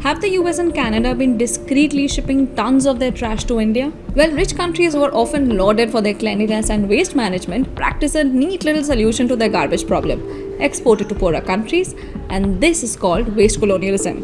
Have the US and Canada been discreetly shipping tons of their trash to India? Well, rich countries who are often lauded for their cleanliness and waste management practice a neat little solution to their garbage problem: export it to poorer countries, and this is called waste colonialism,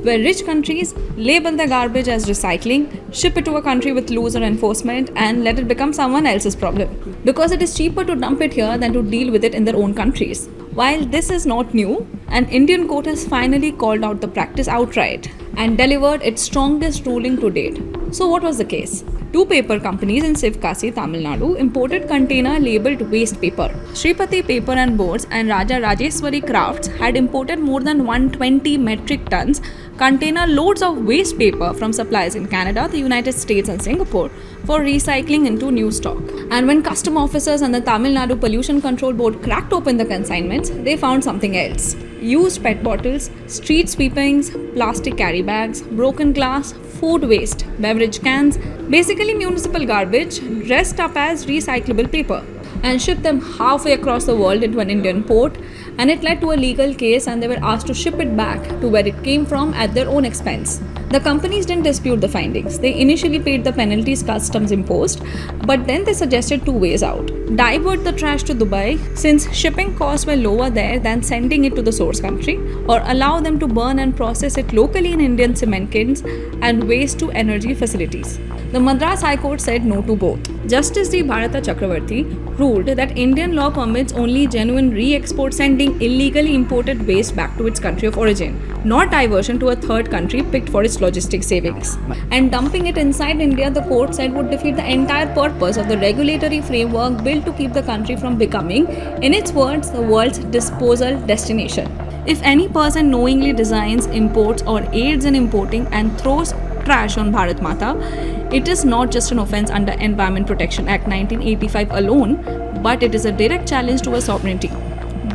where rich countries label their garbage as recycling, ship it to a country with looser enforcement, and let it become someone else's problem, because it is cheaper to dump it here than to deal with it in their own countries. While this is not new, an Indian court has finally called out the practice outright and delivered its strongest ruling to date. So what was the case? Two paper companies in Sivkasi, Tamil Nadu imported container labelled waste paper. Shripati Paper and Boards and Raja Rajeswari Crafts had imported more than 120 metric tons container loads of waste paper from suppliers in Canada, the United States and Singapore for recycling into new stock. And when custom officers and the Tamil Nadu Pollution Control Board cracked open the consignments, they found something else. Used PET bottles, street sweepings, plastic carry bags, broken glass, food waste, beverage cans, basically municipal garbage dressed up as recyclable paper, and shipped them halfway across the world into an Indian port, and it led to a legal case and they were asked to ship it back to where it came from at their own expense. The companies didn't dispute the findings. They initially paid the penalties customs imposed, but then they suggested two ways out. Divert the trash to Dubai, since shipping costs were lower there than sending it to the source country, or allow them to burn and process it locally in Indian cement kilns and waste to energy facilities. The Madras High Court said no to both. Justice D. Bharata Chakravarti ruled that Indian law permits only genuine re-export, sending illegally imported waste back to its country of origin, not diversion to a third country picked for its logistic savings. And dumping it inside India, the court said, would defeat the entire purpose of the regulatory framework built to keep the country from becoming, in its words, the world's disposal destination. If any person knowingly designs, imports, or aids in importing and throws trash on Bharat Mata, it is not just an offence under Environment Protection Act 1985 alone, but it is a direct challenge to our sovereignty.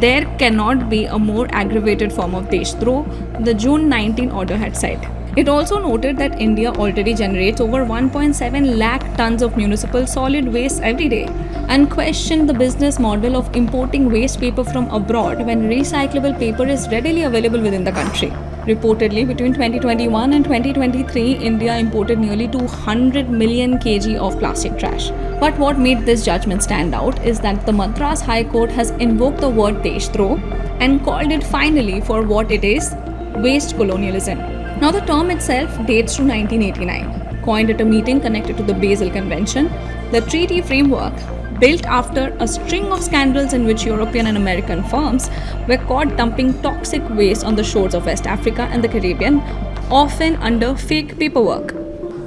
There cannot be a more aggravated form of Deshdroh, the June 19 order had said. It also noted that India already generates over 1.7 lakh tons of municipal solid waste every day, and questioned the business model of importing waste paper from abroad when recyclable paper is readily available within the country. Reportedly, between 2021 and 2023, India imported nearly 200 million kg of plastic trash. But what made this judgment stand out is that the Madras High Court has invoked the word Deshdroh and called it finally for what it is: waste colonialism. Now, the term itself dates to 1989, coined at a meeting connected to the Basel Convention, the treaty framework built after a string of scandals in which European and American firms were caught dumping toxic waste on the shores of West Africa and the Caribbean, often under fake paperwork.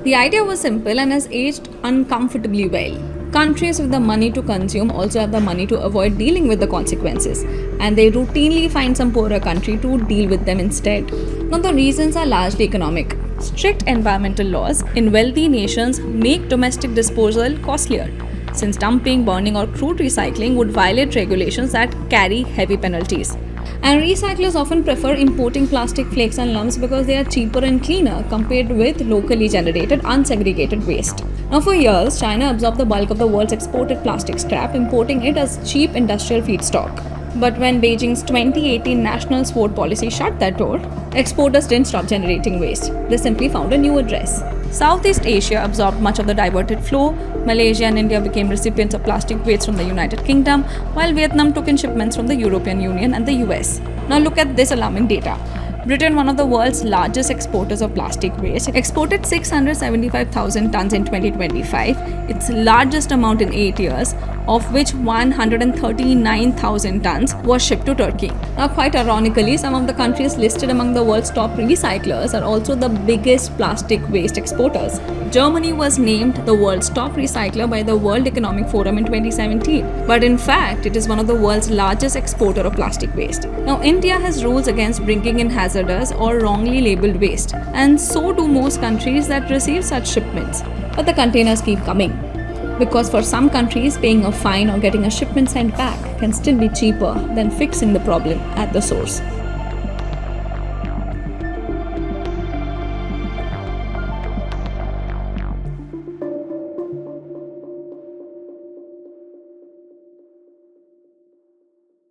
The idea was simple and has aged uncomfortably well. Countries with the money to consume also have the money to avoid dealing with the consequences, and they routinely find some poorer country to deal with them instead. Now, the reasons are largely economic. Strict environmental laws in wealthy nations make domestic disposal costlier, since dumping, burning, or crude recycling would violate regulations that carry heavy penalties. And recyclers often prefer importing plastic flakes and lumps because they are cheaper and cleaner compared with locally generated, unsegregated waste. Now, for years, China absorbed the bulk of the world's exported plastic scrap, importing it as cheap industrial feedstock. But when Beijing's 2018 national sport policy shut that door, exporters didn't stop generating waste. They simply found a new address. Southeast Asia absorbed much of the diverted flow. Malaysia and India became recipients of plastic waste from the United Kingdom, while Vietnam took in shipments from the European Union and the US. Now look at this alarming data. Britain, one of the world's largest exporters of plastic waste, exported 675,000 tons in 2025, its largest amount in 8 years, of which 139,000 tons was shipped to Turkey. Now, quite ironically, some of the countries listed among the world's top recyclers are also the biggest plastic waste exporters. Germany was named the world's top recycler by the World Economic Forum in 2017, but in fact, it is one of the world's largest exporter of plastic waste. Now, India has rules against bringing in hazardous or wrongly labeled waste, and so do most countries that receive such shipments. But the containers keep coming, because for some countries, paying a fine or getting a shipment sent back can still be cheaper than fixing the problem at the source.